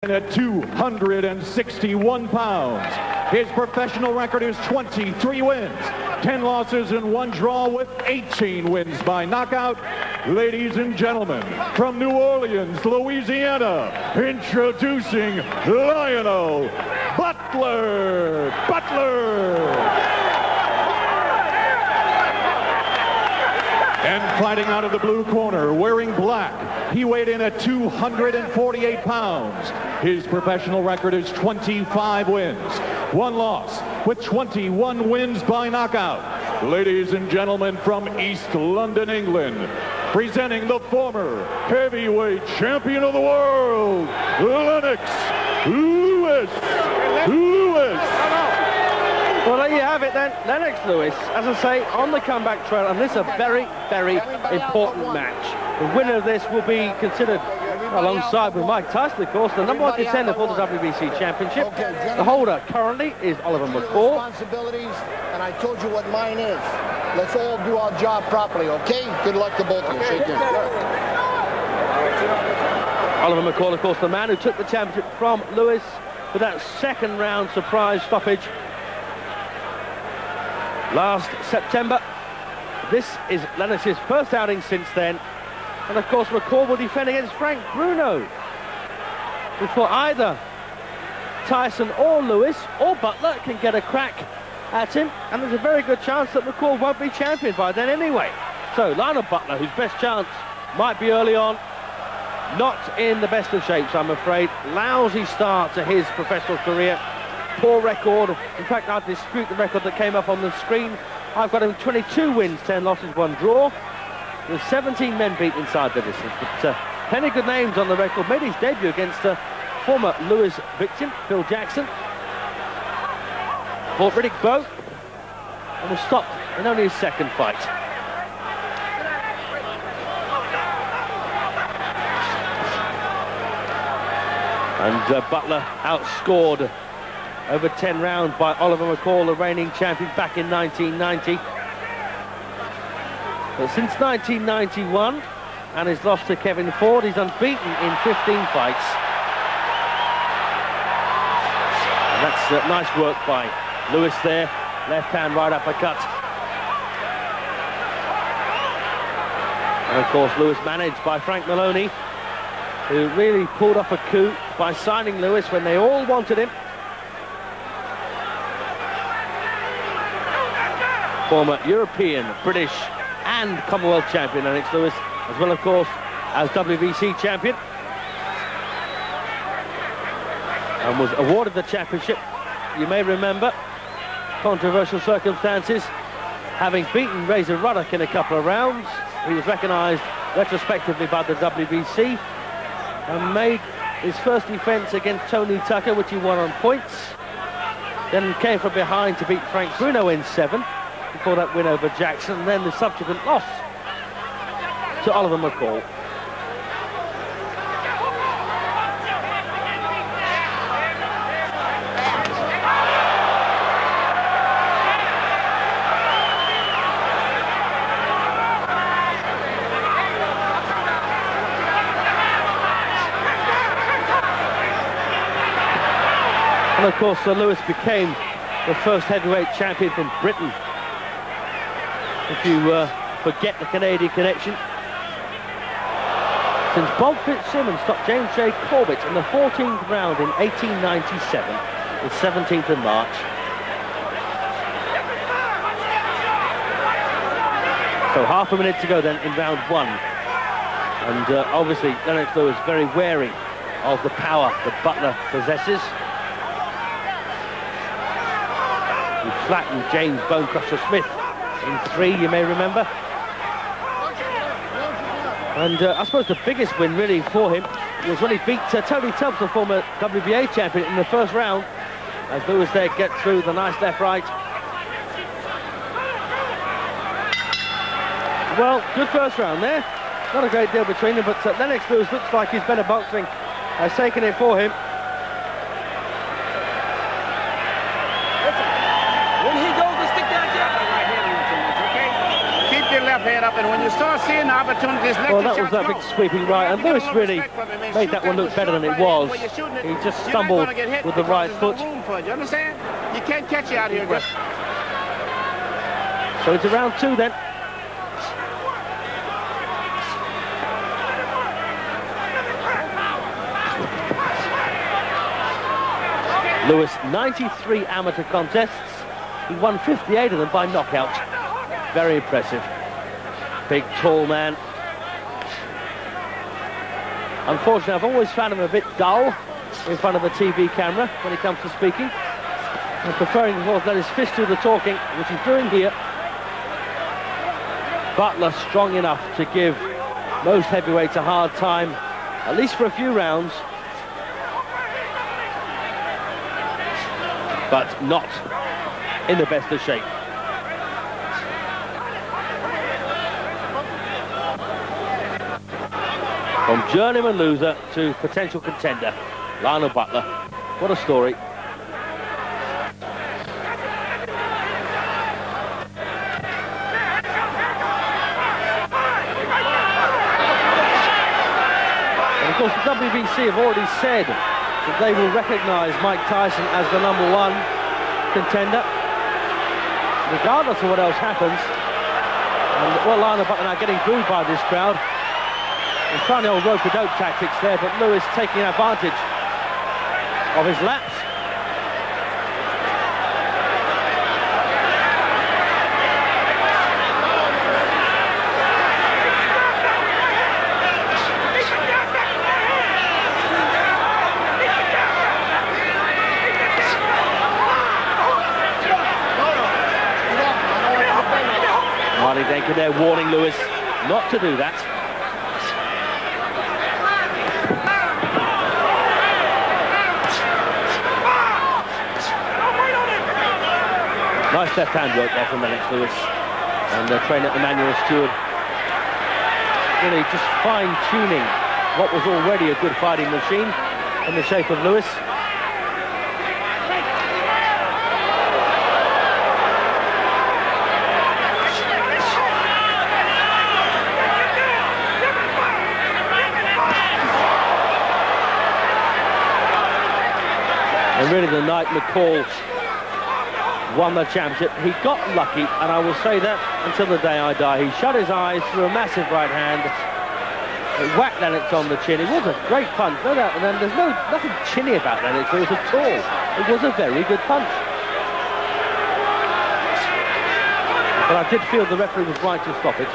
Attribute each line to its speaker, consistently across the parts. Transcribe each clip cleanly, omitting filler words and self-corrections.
Speaker 1: At 261 pounds, his professional record is 23 wins, 10 losses and 1 draw with 18 wins by knockout. Ladies and gentlemen, from New Orleans, Louisiana, introducing Lionel Butler. And fighting out of the blue corner, wearing black, he weighed in at 248 pounds. His professional record is 25 wins, 1 loss, with 21 wins by knockout. Ladies and gentlemen, from East London, England, presenting the former heavyweight champion of the world, Lennox Lewis.
Speaker 2: Well, there you have it then, Lennox Lewis, as I say, on the comeback trail, and this is a very, very important match. The winner of this will be considered, alongside with Mike Tyson, of course, the #1 contender for the WBC Championship. The holder currently is Oliver McCall.
Speaker 3: Responsibilities, and I told you what mine is. Let's all do our job properly, okay? Good luck to both of you. Shake hands.
Speaker 2: Oliver McCall, of course, the man who took the championship from Lewis with that second round surprise stoppage last September. This is Lennox's first outing since then. And of course, McCall will defend against Frank Bruno before either Tyson or Lewis or Butler can get a crack at him. And there's a very good chance that McCall won't be champion by then anyway. So Lionel Butler, whose best chance might be early on, not in the best of shapes, I'm afraid. Lousy start to his professional career. Poor record. In fact, I dispute the record that came up on the screen. I've got him 22 wins, 10 losses, 1 draw. With 17 men beat inside the distance. But plenty good names on the record. Made his debut against former Lewis victim, Phil Jackson. Fought Riddick Bowe and was stopped in only his second fight. And Butler outscored over 10 rounds by Oliver McCall, the reigning champion back in 1990. But since 1991 and his loss to Kevin Ford, he's unbeaten in 15 fights. And that's nice work by Lewis there. Left hand right uppercut. And of course Lewis managed by Frank Maloney, who really pulled off a coup by signing Lewis when they all wanted him. Former European, British and Commonwealth champion Lennox Lewis, as well of course as WBC champion, and was awarded the championship, you may remember, controversial circumstances, having beaten Razor Ruddock in a couple of rounds. He was recognised retrospectively by the WBC and made his first defence against Tony Tucker, which he won on points, then came from behind to beat Frank Bruno in 7 before that win over Jackson, and then the subsequent loss to Oliver McCall. And of course, Lewis became the first heavyweight champion from Britain, if you forget the Canadian connection, since Bob Fitzsimmons stopped James J. Corbett in the 14th round in 1897, the 17th of March. So half a minute to go then in round 1. And obviously Lennox Lewis very wary of the power that Butler possesses. He flattened James Bonecrusher Smith in 3, you may remember. And I suppose the biggest win really for him was when he beat Tony Tubbs, the former WBA champion, in the first round, as Lewis there gets through the nice left right. Well, good first round there. Not a great deal between them, but Lennox Lewis looks like his better boxing has taken it for him.
Speaker 4: When he goes to stick that jab, right hand on the fingers, okay? Keep your left hand head up, and when you start seeing the opportunities, let
Speaker 2: well,
Speaker 4: the
Speaker 2: that was
Speaker 4: shots
Speaker 2: that
Speaker 4: go.
Speaker 2: big sweeping right, and Lewis really made that one look better than it was. He just stumbled with the right foot.
Speaker 4: No room for it, you understand? You can't catch you out here. Just...
Speaker 2: So it's around 2 then. Lewis, 93 amateur contests. He won 58 of them by knockout. Very impressive. Big, tall man. Unfortunately, I've always found him a bit dull in front of the TV camera when he comes to speaking. I'm preferring, of course, let his fist do the talking, which he's doing here. Butler strong enough to give most heavyweights a hard time, at least for a few rounds. But not in the best of shape. From journeyman loser to potential contender, Lionel Butler. What a story. And of course, the WBC have already said that they will recognise Mike Tyson as the #1 contender, regardless of what else happens. And well, Lionel Butler now getting booed by this crowd. He's trying the old rope-a-dope tactics there, but Lewis taking advantage of his lapse. They're warning Lewis not to do that. Nice left hand work there from Lennox Lewis. And the trainer Emmanuel Stewart really just fine-tuning what was already a good fighting machine in the shape of Lewis. And really the night McCall won the championship, he got lucky, and I will say that until the day I die. He shut his eyes through a massive right hand. It whacked Lennox on the chin. It was a great punch, no doubt, and then there's nothing chinny about Lennox Lewis at all. It was a very good punch. But I did feel the referee was right to stop it.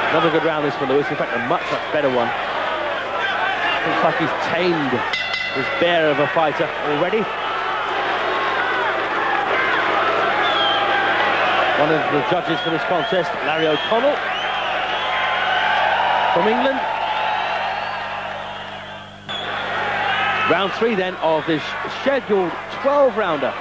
Speaker 2: Another good round this for Lewis, in fact a much better one. Looks like he's tamed this bear of a fighter already. One of the judges for this contest, Larry O'Connell from England. Round 3 then of this scheduled 12-rounder.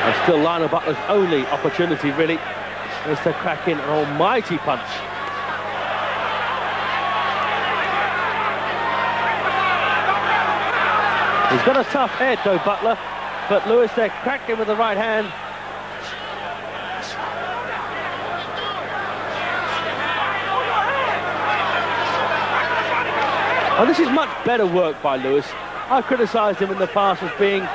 Speaker 2: And still Lionel Butler's only opportunity, really, is to crack in an almighty punch. He's got a tough head, though, Butler, but Lewis there cracked him with the right hand. And this is much better work by Lewis. I've criticised him in the past as being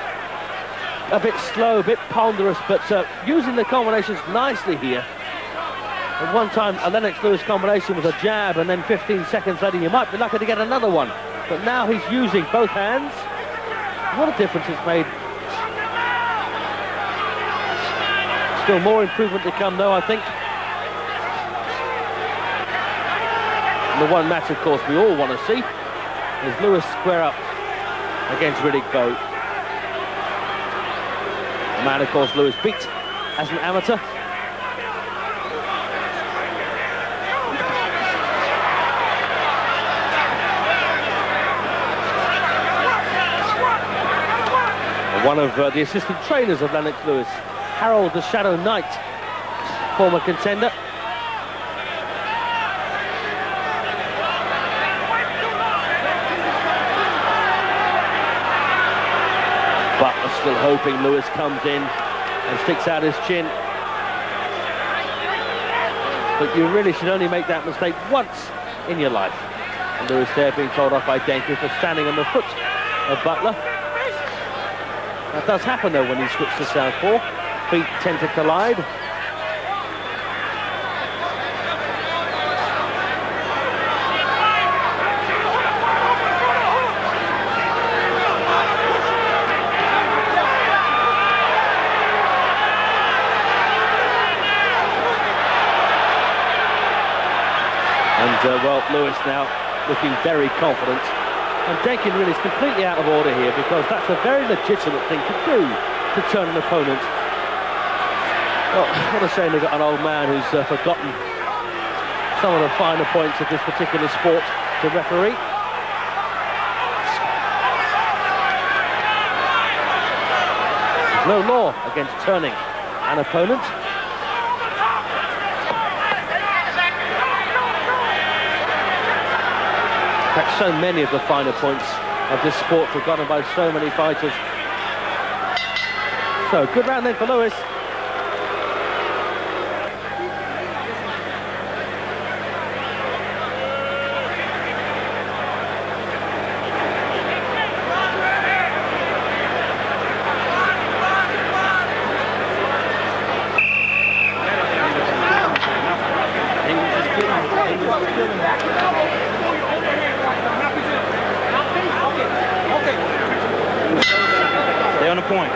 Speaker 2: a bit slow, a bit ponderous, but using the combinations nicely here. At one time, a Lennox Lewis combination was a jab, and then 15 seconds later, you might be lucky to get another one. But now he's using both hands. What a difference it's made. Still more improvement to come, though, I think. And the one match, of course, we all want to see is Lewis square up against Riddick Bowe. A man, of course, Lewis beat as an amateur. One of the assistant trainers of Lennox Lewis, Harold the Shadow Knight, former contender. Still hoping Lewis comes in and sticks out his chin. But you really should only make that mistake once in your life. And Lewis there being told off by Denke for standing on the foot of Butler. That does happen though when he switches to southpaw. Feet tend to collide. Well, Lewis now looking very confident, and Denke really is completely out of order here, because that's a very legitimate thing to do, to turn an opponent. Well, what a shame they've got an old man who's forgotten some of the finer points of this particular sport to referee. There's no law against turning an opponent. In fact, so many of the finer points of this sport forgotten by so many fighters. So, good round then for Lewis.
Speaker 5: Stay on the point.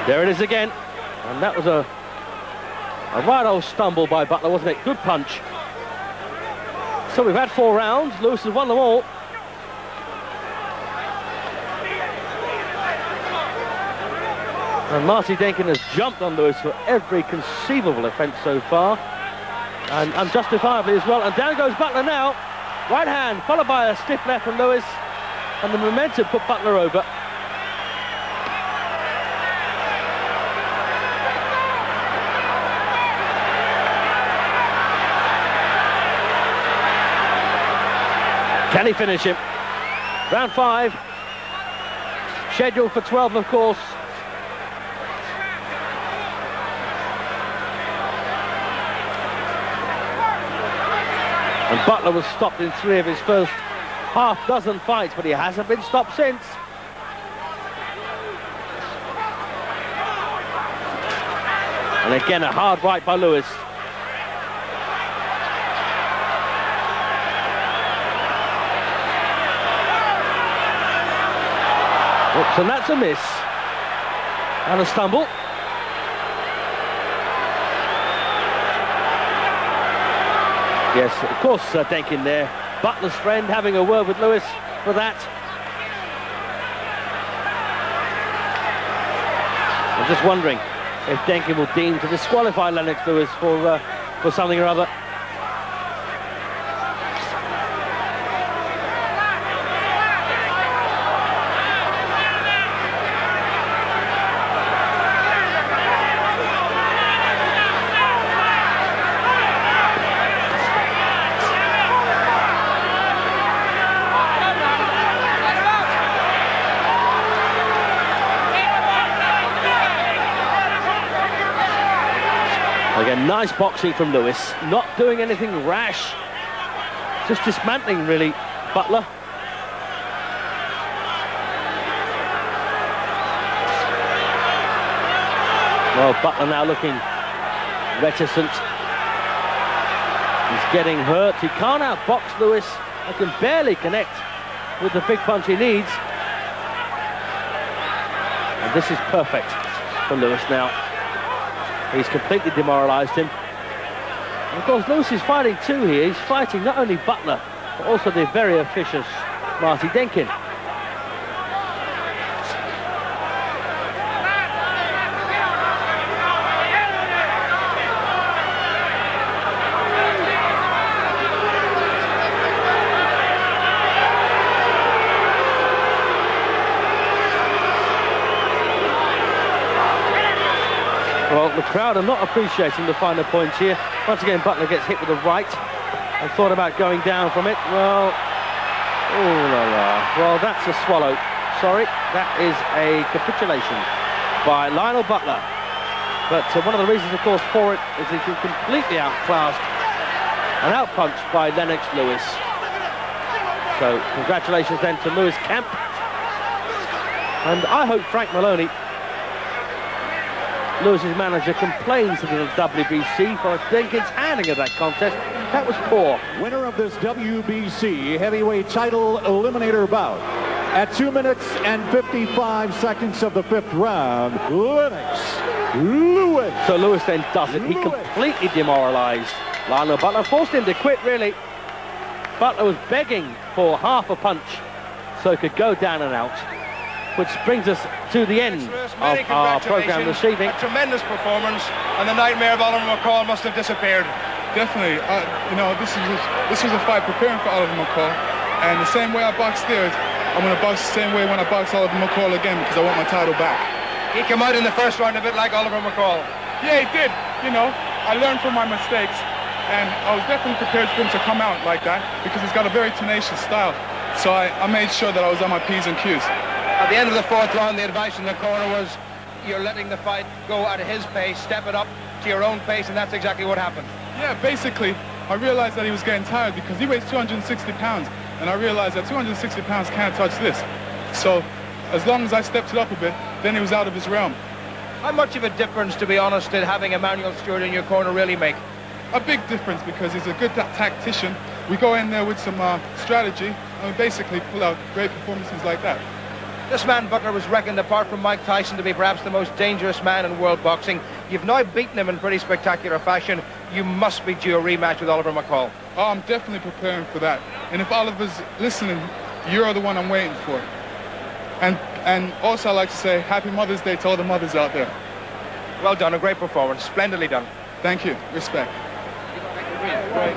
Speaker 2: There it is again, and that was a right old stumble by Butler, wasn't it? Good punch. So we've had 4 rounds. Lewis has won them all. And Marty Denkin has jumped on Lewis for every conceivable offence so far. And unjustifiably as well. And down goes Butler now. Right hand, followed by a stiff left from Lewis. And the momentum put Butler over. Can he finish him? Round 5. Scheduled for 12, of course. And Butler was stopped in 3 of his first half dozen fights, but he hasn't been stopped since. And again, a hard right by Lewis. Oops, and that's a miss. And a stumble. Yes, of course, Denkin there. Butler's friend having a word with Lewis for that. I'm just wondering if Denkin will deem to disqualify Lennox Lewis for something or other. Again, nice boxing from Lewis, not doing anything rash, just dismantling really Butler. Well, Butler now looking reticent. He's getting hurt. He can't outbox Lewis. He can barely connect with the big punch he needs. And this is perfect for Lewis now. He's completely demoralised him. And of course, Lewis is fighting too here. He's fighting not only Butler, but also the very officious Marty Denkin. Well, the crowd are not appreciating the finer points here. Once again, Butler gets hit with a right and thought about going down from it. Well, oh la la. Well, that's a swallow. Sorry, that is a capitulation by Lionel Butler. But one of the reasons, of course, for it is he's been completely outclassed and outpunched by Lennox Lewis. So, congratulations then to Lewis Camp. And I hope Frank Maloney, Lewis's manager, complains to the WBC for Denkin's handling of that contest. That was poor.
Speaker 1: Winner of this WBC heavyweight title eliminator bout at 2 minutes and 55 seconds of the 5th round, Lennox Lewis.
Speaker 2: So Lewis then does it. He completely demoralised Lionel Butler, forced him to quit really. Butler was begging for half a punch so he could go down and out. Which brings us to the end of our programme this evening.
Speaker 6: A tremendous performance, and the nightmare of Oliver McCall must have disappeared.
Speaker 7: Definitely. You know, this was a fight preparing for Oliver McCall, and the same way I boxed there, I'm going to box the same way when I box Oliver McCall again, because I want my title back.
Speaker 6: He came out in the first round a bit like Oliver McCall.
Speaker 7: Yeah, he did. You know, I learned from my mistakes, and I was definitely prepared for him to come out like that, because he's got a very tenacious style. So I made sure that I was on my P's and Q's.
Speaker 6: At the end of the 4th round, the advice in the corner was you're letting the fight go at his pace, step it up to your own pace, and that's exactly what happened.
Speaker 7: Yeah, basically, I realized that he was getting tired because he weighs 260 pounds, and I realized that 260 pounds can't touch this. So as long as I stepped it up a bit, then he was out of his realm.
Speaker 6: How much of a difference, to be honest, did having Emmanuel Stewart in your corner really make?
Speaker 7: A big difference, because he's a good tactician. We go in there with some strategy, and we basically pull out great performances like that.
Speaker 6: This man, Butler, was reckoned, apart from Mike Tyson, to be perhaps the most dangerous man in world boxing. You've now beaten him in pretty spectacular fashion. You must be due a rematch with Oliver McCall.
Speaker 7: Oh, I'm definitely preparing for that. And if Oliver's listening, you're the one I'm waiting for. And also I'd like to say Happy Mother's Day to all the mothers out there.
Speaker 6: Well done, a great performance, splendidly done.
Speaker 7: Thank you, respect.
Speaker 2: Great.